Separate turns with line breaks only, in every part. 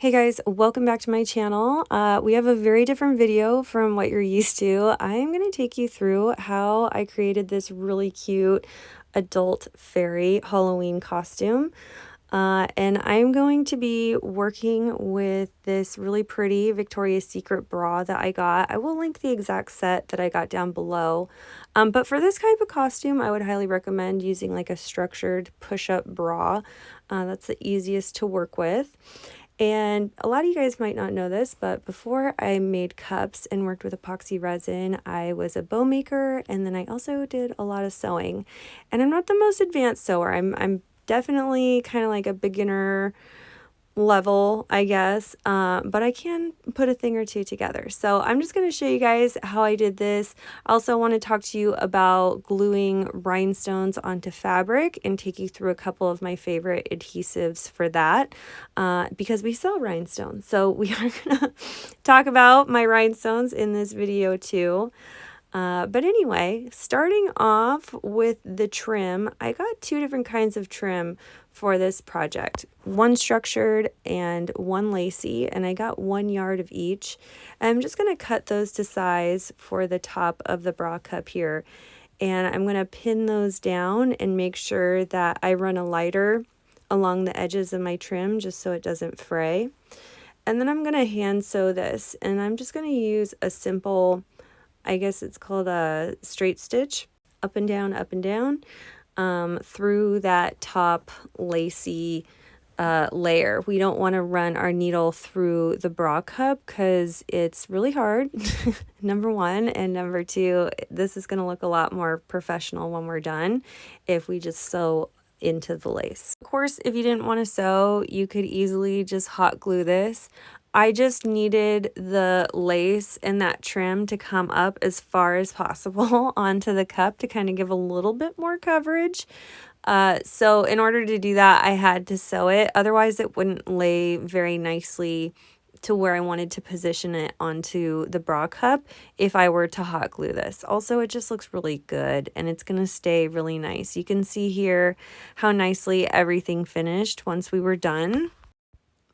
Hey guys, welcome back to my channel. We have a very different video from what you're used to. I'm going to take you through how I created this really cute adult fairy Halloween costume. And I'm going to be working with this really pretty Victoria's Secret bra that I got. I will link the exact set that I got down below. But for this type of costume, I would highly recommend using like a structured push-up bra. That's the easiest to work with. And a lot of you guys might not know this, but before I made cups and worked with epoxy resin, I was a bow maker, and then I also did a lot of sewing. And I'm not the most advanced sewer. I'm definitely kind of like a beginner level, I guess, but I can put a thing or two together. So I'm just going to show you guys how I did this. I also want to talk to you about gluing rhinestones onto fabric and take you through a couple of my favorite adhesives for that, because we sell rhinestones. So we are going to talk about my rhinestones in this video too. But anyway, starting off with the trim, I got two different kinds of trim for this project. One structured and one lacy, and I got 1 yard of each. I'm just going to cut those to size for the top of the bra cup here. And I'm going to pin those down and make sure that I run a lighter along the edges of my trim just so it doesn't fray. And then I'm going to hand sew this, and I'm just going to use a simple, I guess it's called a straight stitch, up and down, through that top lacy layer. We don't want to run our needle through the bra cup because it's really hard, number one, and number two, this is going to look a lot more professional when we're done if we just sew into the lace. Of course, if you didn't want to sew, you could easily just hot glue this. I just needed the lace and that trim to come up as far as possible onto the cup to kind of give a little bit more coverage. So in order to do that, I had to sew it. Otherwise, it wouldn't lay very nicely to where I wanted to position it onto the bra cup if I were to hot glue this. Also, it just looks really good and it's going to stay really nice. You can see here how nicely everything finished once we were done.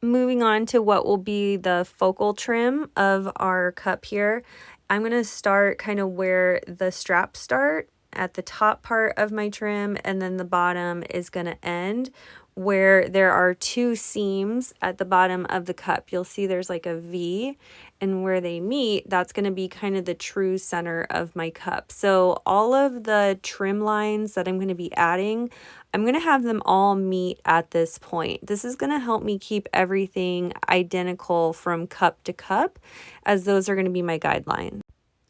Moving on to what will be the focal trim of our cup here, I'm going to start kind of where the straps start at the top part of my trim, and then the bottom is going to end where there are two seams at the bottom of the cup. You'll see there's like a V, and where they meet, that's going to be kind of the true center of my cup. So all of the trim lines that I'm going to be adding, I'm going to have them all meet at this point. This is going to help me keep everything identical from cup to cup, as those are going to be my guidelines.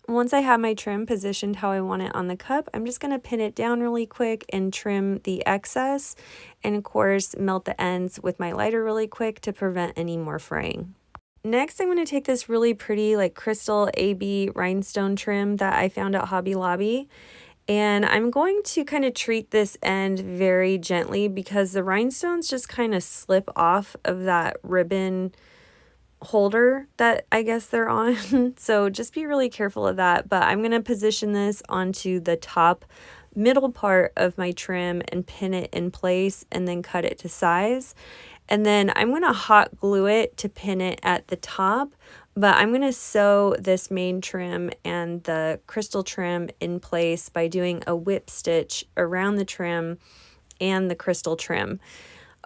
Once I have my trim positioned how I want it on the cup, I'm just going to pin it down really quick and trim the excess, and of course melt the ends with my lighter really quick to prevent any more fraying. Next, I'm going to take this really pretty like crystal AB rhinestone trim that I found at Hobby Lobby, and I'm going to kind of treat this end very gently because the rhinestones just kind of slip off of that ribbon holder that I guess they're on. So just be really careful of that. But I'm going to position this onto the top middle part of my trim and pin it in place and then cut it to size. And then I'm going to hot glue it to pin it at the top, but I'm going to sew this main trim and the crystal trim in place by doing a whip stitch around the trim and the crystal trim.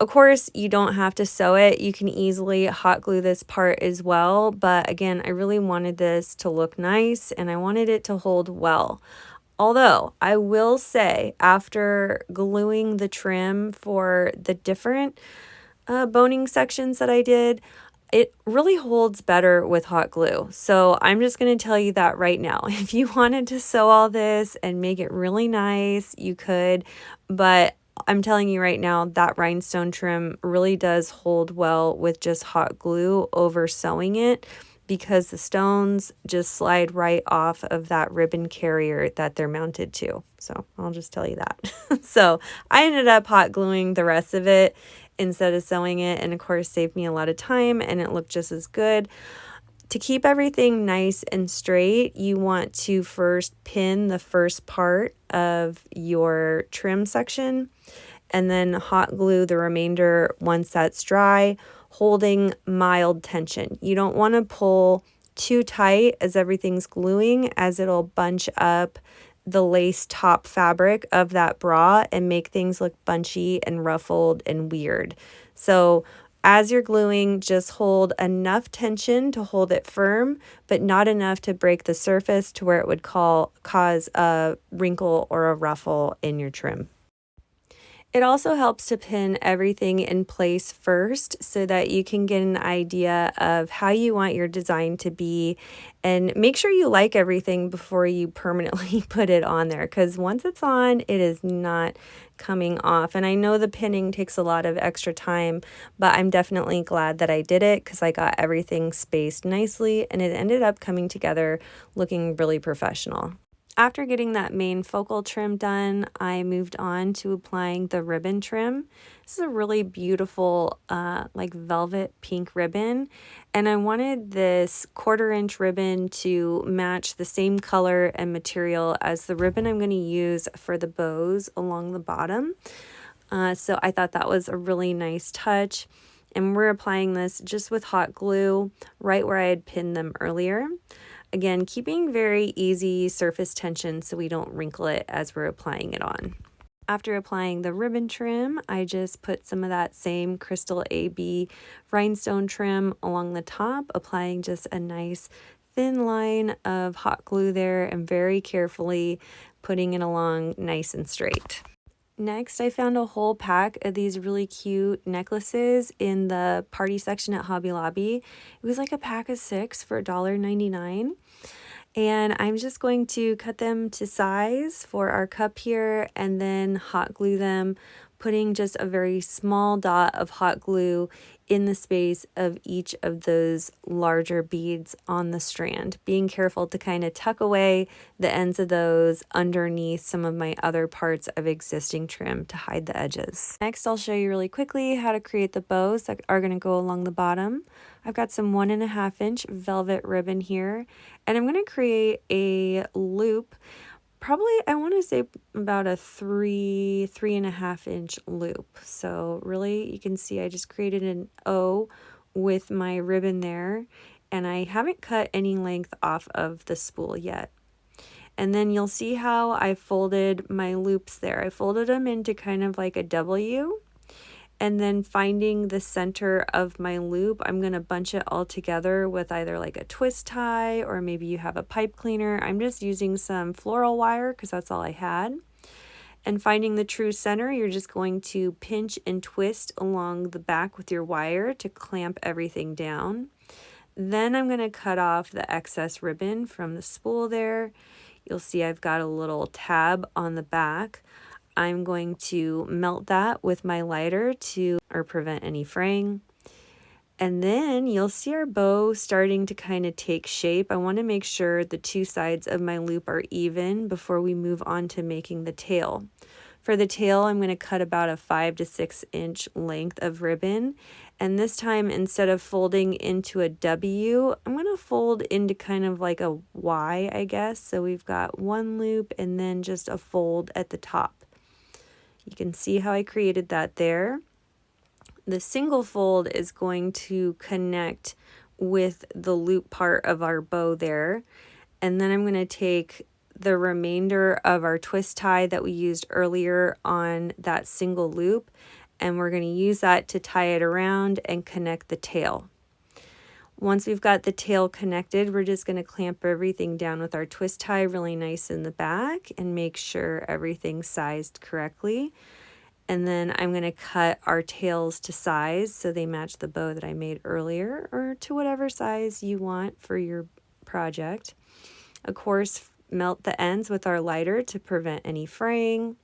Of course, you don't have to sew it. You can easily hot glue this part as well. But again, I really wanted this to look nice and I wanted it to hold well. Although I will say, after gluing the trim for the different boning sections that I did, it really holds better with hot glue. So I'm just going to tell you that right now. If you wanted to sew all this and make it really nice, you could, but I'm telling you right now, that rhinestone trim really does hold well with just hot glue over sewing it, because the stones just slide right off of that ribbon carrier that they're mounted to. So I'll just tell you that. So I ended up hot gluing the rest of it instead of sewing it, and of course saved me a lot of time and it looked just as good. To keep everything nice and straight, you want to first pin the first part of your trim section and then hot glue the remainder once that's dry. holding mild tension. You don't want to pull too tight as everything's gluing, as it'll bunch up the lace top fabric of that bra and make things look bunchy and ruffled and weird. So as you're gluing, just hold enough tension to hold it firm, but not enough to break the surface to where it would cause a wrinkle or a ruffle in your trim. It also helps to pin everything in place first so that you can get an idea of how you want your design to be, and make sure you like everything before you permanently put it on there, because once it's on, it is not coming off. And I know the pinning takes a lot of extra time, but I'm definitely glad that I did it because I got everything spaced nicely and it ended up coming together looking really professional. After getting that main focal trim done, I moved on to applying the ribbon trim. This is a really beautiful like velvet pink ribbon, and I wanted this 1/4 inch ribbon to match the same color and material as the ribbon I'm going to use for the bows along the bottom. So I thought that was a really nice touch, and we're applying this just with hot glue right where I had pinned them earlier. Again, keeping very easy surface tension so we don't wrinkle it as we're applying it on. After applying the ribbon trim, I just put some of that same Crystal AB rhinestone trim along the top, applying just a nice thin line of hot glue there and very carefully putting it along nice and straight. Next, I found a whole pack of these really cute necklaces in the party section at Hobby Lobby. It was like a pack of 6 for $1.99. And I'm just going to cut them to size for our cup here and then hot glue them, putting just a very small dot of hot glue in the space of each of those larger beads on the strand, being careful to kind of tuck away the ends of those underneath some of my other parts of existing trim to hide the edges. Next, I'll show you really quickly how to create the bows that are going to go along the bottom. I've got some 1.5 inch velvet ribbon here, and I'm going to create a loop. Probably, I want to say about a 3.5 inch loop. So really, you can see I just created an O with my ribbon there, and I haven't cut any length off of the spool yet. And then you'll see how I folded my loops there. I folded them into kind of like a W, and then finding the center of my loop, I'm going to bunch it all together with either like a twist tie, or maybe you have a pipe cleaner. I'm just using some floral wire because that's all I had. And finding the true center, you're just going to pinch and twist along the back with your wire to clamp everything down. Then I'm going to cut off the excess ribbon from the spool there. You'll see I've got a little tab on the back. I'm going to melt that with my lighter to prevent any fraying. And then you'll see our bow starting to kind of take shape. I want to make sure the two sides of my loop are even before we move on to making the tail. For the tail, I'm going to cut about a 5 to 6 inch length of ribbon. And this time, instead of folding into a W, I'm going to fold into kind of like a Y, I guess. So we've got one loop and then just a fold at the top. You can see how I created that there. The single fold is going to connect with the loop part of our bow there. And then I'm going to take the remainder of our twist tie that we used earlier on that single loop, and we're going to use that to tie it around and connect the tail. Once we've got the tail connected, we're just going to clamp everything down with our twist tie really nice in the back and make sure everything's sized correctly. And then I'm going to cut our tails to size so they match the bow that I made earlier, or to whatever size you want for your project. Of course, melt the ends with our lighter to prevent any fraying.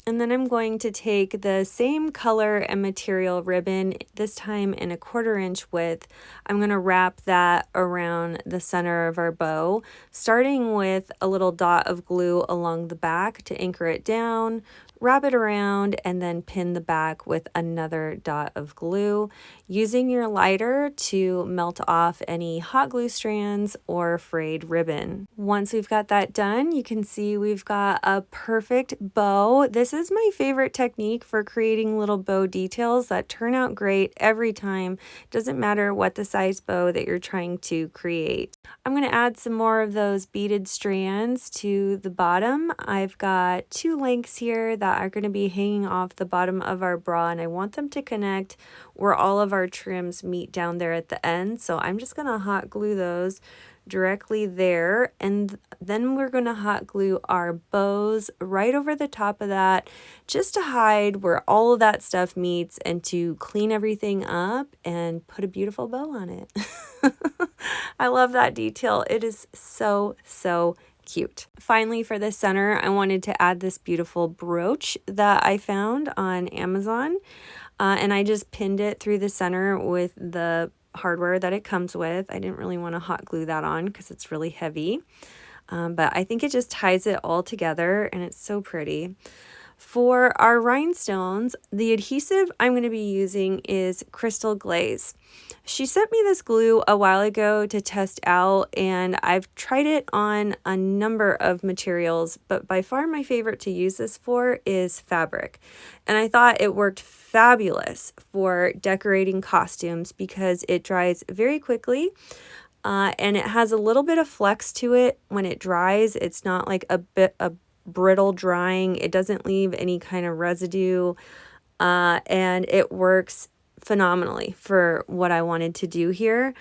And then I'm going to take the same color and material ribbon, this time in a 1/4 inch width. I'm going to wrap that around the center of our bow, starting with a little dot of glue along the back to anchor it down, wrap it around, and then pin the back with another dot of glue, using your lighter to melt off any hot glue strands or frayed ribbon. Once we've got that done, you can see we've got a perfect bow. This is my favorite technique for creating little bow details that turn out great every time. Doesn't matter what the size bow that you're trying to create. I'm going to add some more of those beaded strands to the bottom. I've got 2 lengths here that are going to be hanging off the bottom of our bra, and I want them to connect where all of our trims meet down there at the end. So I'm just going to hot glue those directly there, and then we're going to hot glue our bows right over the top of that, just to hide where all of that stuff meets and to clean everything up and put a beautiful bow on it. I love that detail. It is so cute. Finally, for the center, I wanted to add this beautiful brooch that I found on Amazon, and I just pinned it through the center with the hardware that it comes with. I didn't really want to hot glue that on because it's really heavy, but I think it just ties it all together, and it's so pretty. For our rhinestones, the adhesive I'm going to be using is Crystal Glaze. She sent me this glue a while ago to test out, and I've tried it on a number of materials, but by far my favorite to use this for is fabric. And I thought it worked fabulous for decorating costumes because it dries very quickly. And it has a little bit of flex to it when it dries. It's not like a brittle drying. It doesn't leave any kind of residue, and it works phenomenally for what I wanted to do here.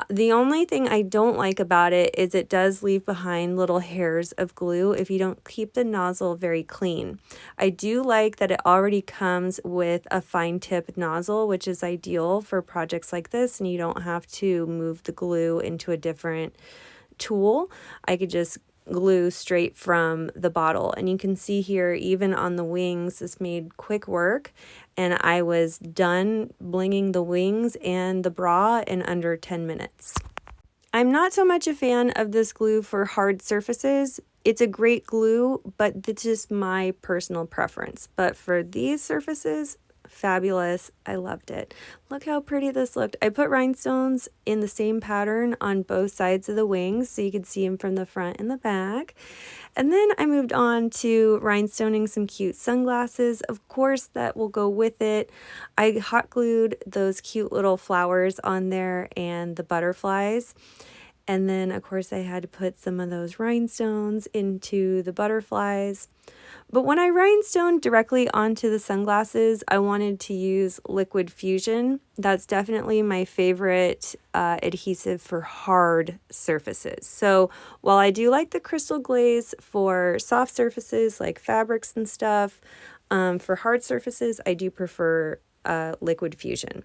The only thing I don't like about it is it does leave behind little hairs of glue if you don't keep the nozzle very clean. I do like that it already comes with a fine tip nozzle, which is ideal for projects like this, and you don't have to move the glue into a different tool. I could just glue straight from the bottle, and you can see here even on the wings this made quick work, and I was done blinging the wings and the bra in under 10 minutes. I'm not so much a fan of this glue for hard surfaces. It's a great glue, but it's just my personal preference. But for these surfaces, fabulous. I loved it. Look how pretty this looked. I put rhinestones in the same pattern on both sides of the wings so you could see them from the front and the back. And then I moved on to rhinestoning some cute sunglasses. Of course, that will go with it. I hot glued those cute little flowers on there and the butterflies. And then, of course, I had to put some of those rhinestones into the butterflies. But when I rhinestoned directly onto the sunglasses, I wanted to use Liquid Fusion. That's definitely my favorite adhesive for hard surfaces. So while I do like the Crystal Glaze for soft surfaces like fabrics and stuff, for hard surfaces, I do prefer Liquid Fusion.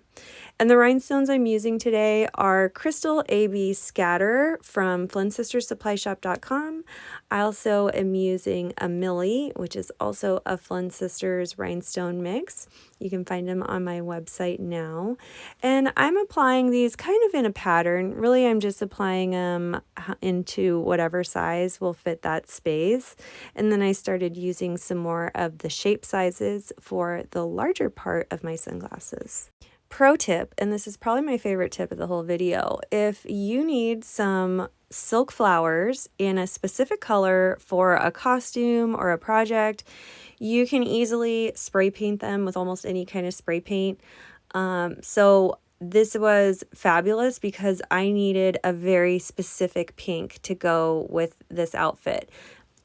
And the rhinestones I'm using today are Crystal AB Scatter from FlynnSistersSupplyShop.com. I also am using a Milli, which is also a Flynn Sisters rhinestone mix. You can find them on my website now. And I'm applying these kind of in a pattern. Really, I'm just applying them into whatever size will fit that space. And then I started using some more of the shape sizes for the larger part of my sunglasses. Pro tip, and this is probably my favorite tip of the whole video, if you need some silk flowers in a specific color for a costume or a project, you can easily spray paint them with almost any kind of spray paint. So this was fabulous because I needed a very specific pink to go with this outfit,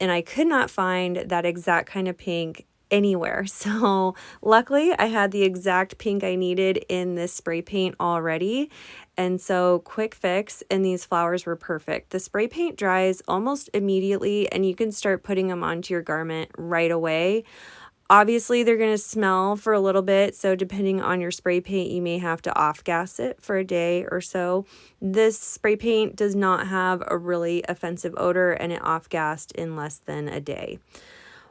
and I could not find that exact kind of pink anywhere. So luckily I had the exact pink I needed in this spray paint already. And so quick fix, and these flowers were perfect. The spray paint dries almost immediately, and you can start putting them onto your garment right away. Obviously, they're going to smell for a little bit, so depending on your spray paint, you may have to off-gas it for a day or so. This spray paint does not have a really offensive odor, and it off-gassed in less than a day.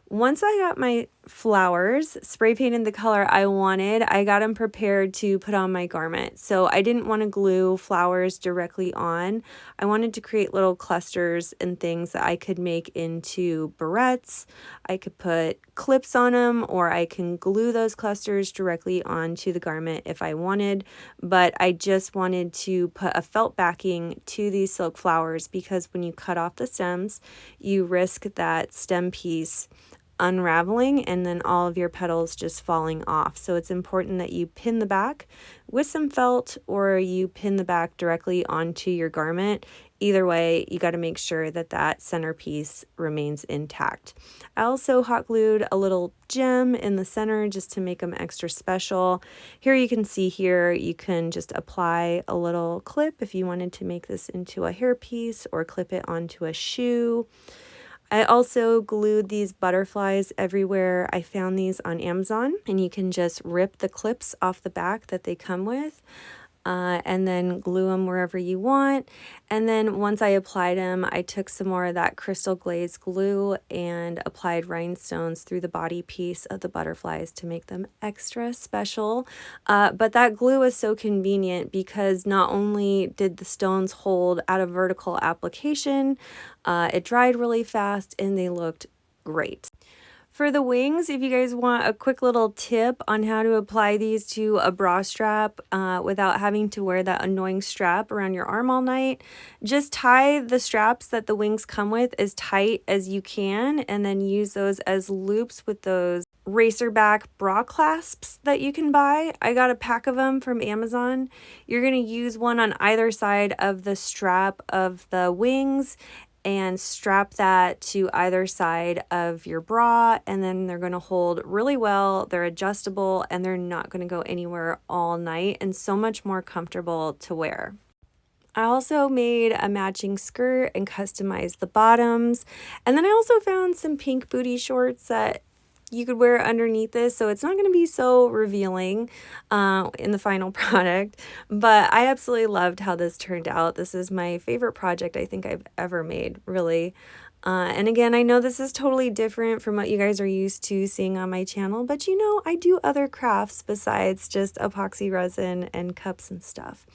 Once I got my flowers spray painted the color I wanted, I got them prepared to put on my garment. So I didn't want to glue flowers directly on. I wanted to create little clusters and things that I could make into barrettes. I could put clips on them, or I can glue those clusters directly onto the garment if I wanted. But I just wanted to put a felt backing to these silk flowers because when you cut off the stems, you risk that stem piece unraveling and then all of your petals just falling off. So it's important that you pin the back with some felt, or you pin the back directly onto your garment. Either way, you got to make sure that that centerpiece remains intact. I also hot glued a little gem in the center just to make them extra special. Here you can see here, you can just apply a little clip if you wanted to make this into a hairpiece or clip it onto a shoe. I also glued these butterflies everywhere. I found these on Amazon, and you can just rip the clips off the back that they come with. And then glue them wherever you want. And then once I applied them, I took some more of that crystal glaze glue and applied rhinestones through the body piece of the butterflies to make them extra special. But that glue was so convenient because not only did the stones hold at a vertical application, it dried really fast and they looked great. For the wings, if you guys want a quick little tip on how to apply these to a bra strap without having to wear that annoying strap around your arm all night, just tie the straps that the wings come with as tight as you can, and then use those as loops with those racer back bra clasps that you can buy. I got a pack of them from Amazon. You're going to use one on either side of the strap of the wings and strap that to either side of your bra, and then they're going to hold really well. They're adjustable and they're not going to go anywhere all night, and so much more comfortable to wear. I also made a matching skirt and customized the bottoms, and then I also found some pink booty shorts that you could wear underneath this, so it's not going to be so revealing in the final product. But I absolutely loved how this turned out. This is my favorite project I think I've ever made, really. And again, I know this is totally different from what you guys are used to seeing on my channel, but you know, I do other crafts besides just epoxy resin and cups and stuff.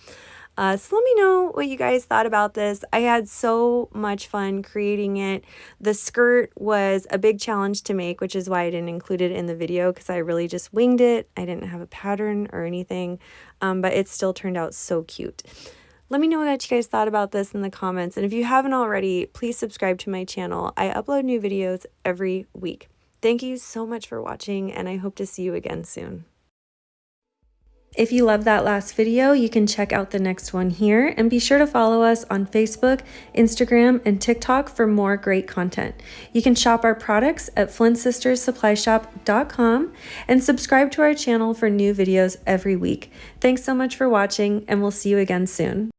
So let me know what you guys thought about this. I had so much fun creating it. The skirt was a big challenge to make, which is why I didn't include it in the video, because I really just winged it. I didn't have a pattern or anything, but it still turned out so cute. Let me know what you guys thought about this in the comments. And if you haven't already, please subscribe to my channel. I upload new videos every week. Thank you so much for watching, and I hope to see you again soon. If you loved that last video, you can check out the next one here, and be sure to follow us on Facebook, Instagram, and TikTok for more great content. You can shop our products at FlynnSistersSupplyShop.com and subscribe to our channel for new videos every week. Thanks so much for watching, and we'll see you again soon.